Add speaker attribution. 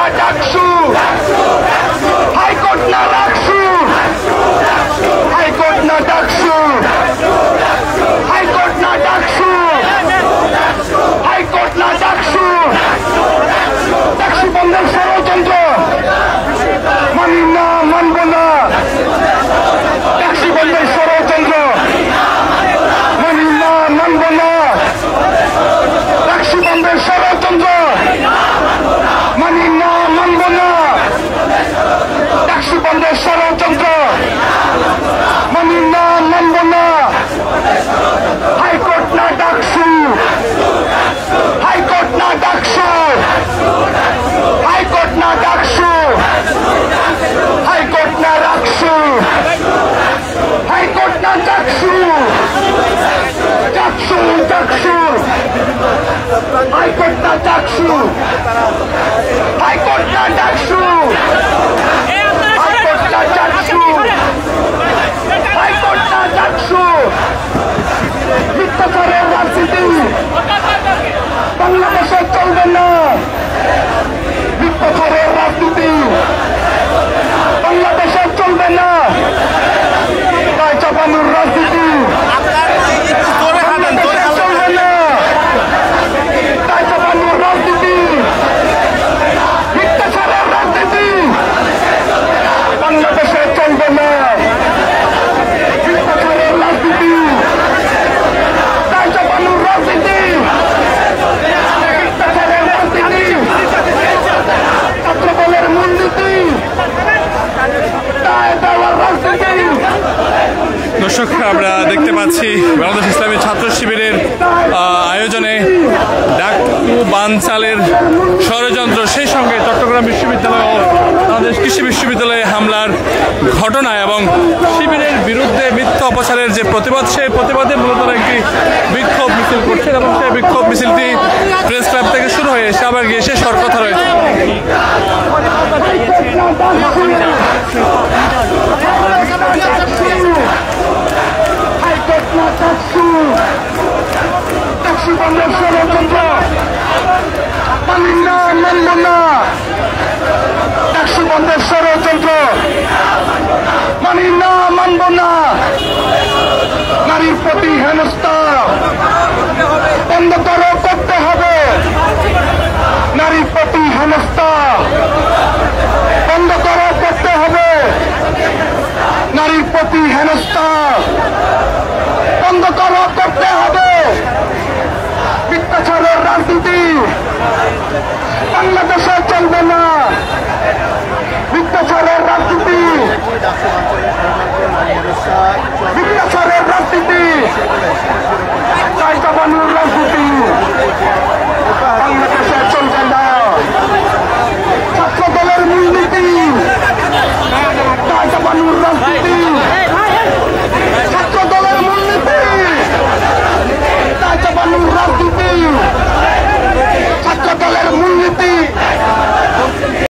Speaker 1: না ডাকসু, হাইকোর্ট না রাখসু, হাইকোর্ট না ডাকসু, হাইকোর্ট না ডাকসু, হাইকোর্ট না ডাকসু, ডাকসু বন্ধের ষড়যন্ত্র মানি না, মানব না। ডাকসু বন্ধের ষড়যন্ত্র মানি না, মানব না। ডাকসু বন্ধের ষড়যন্ত্র মানি না, মানব না। ডাকসু বন্ধের ষড়যন্ত্র মানি না, মানব না। হাইকোর্ট না ডাকসু, হাইকোর্ট না ডাকসু, হাইকোর্ট না ডাকসু, হাইকোর্ট না রাখসু, হাইকোর্ট না ডাকসু, ডাকসু, ডাকসু, হাইকোর্ট না ডাকসু, হাইকোর্ট না ডাকসু, হাইকোর্ট না ডাকসু, হাইকোর্ট না ডাকসু। মিথ্যাচারের রাজনীতি বাংলাদেশে চলবে না। মিথ্যাচারের রাজনীতি বাংলাদেশে চলবে না। তাই চাপানোর রাজনীতি চলবে না। তাই চাপানোর রাজনীতি, মিথ্যাচারের রাজনীতি বাংলাদেশে চলবে না। মিথ্যাচারের রাজনীতি, তাই চাপানোর রাজনীতি, মিথ্যাচারের রাজনীতি, ছাত্রদলের মূলনীতি, তাই দেওয়ার রাজনীতি।
Speaker 2: দর্শক, আমরা দেখতে পাচ্ছি বাংলাদেশ ইসলামী ছাত্র শিবিরের আয়োজনে ডাকসু বানচালের ষড়যন্ত্র, সেই সঙ্গে চট্টগ্রাম বিশ্ববিদ্যালয় ও বাংলাদেশ কৃষি বিশ্ববিদ্যালয়ে হামলার ঘটনা এবং শিবিরের বিরুদ্ধে মিথ্যা অপচারের যে প্রতিবাদ, সেই প্রতিবাদে মূলত একটি বিক্ষোভ মিছিল করছেন এবং সেই বিক্ষোভ মিছিলটি প্রেস ক্লাব থেকে শুরু হয়ে এসে আবার গিয়ে শেষ হওয়ার কথা রয়েছে।
Speaker 1: হাইকোর্ট না ডাকসু, ডাকসু বন্ধের ষড়যন্ত্র মানি না, মানব না। ডাকসু বন্ধের ষড়যন্ত্র মানি না, মানব না। নারীর প্রতি হেনস্থা বন্ধ করো, করতে হবে। নারীর প্রতি হেনস্থা বন্ধ করো, করতে হবে। নারীর প্রতি হেনস্থা বন্ধ করো, করতে হবে। মিথ্যাচারের রাজনীতি বাংলাদেশে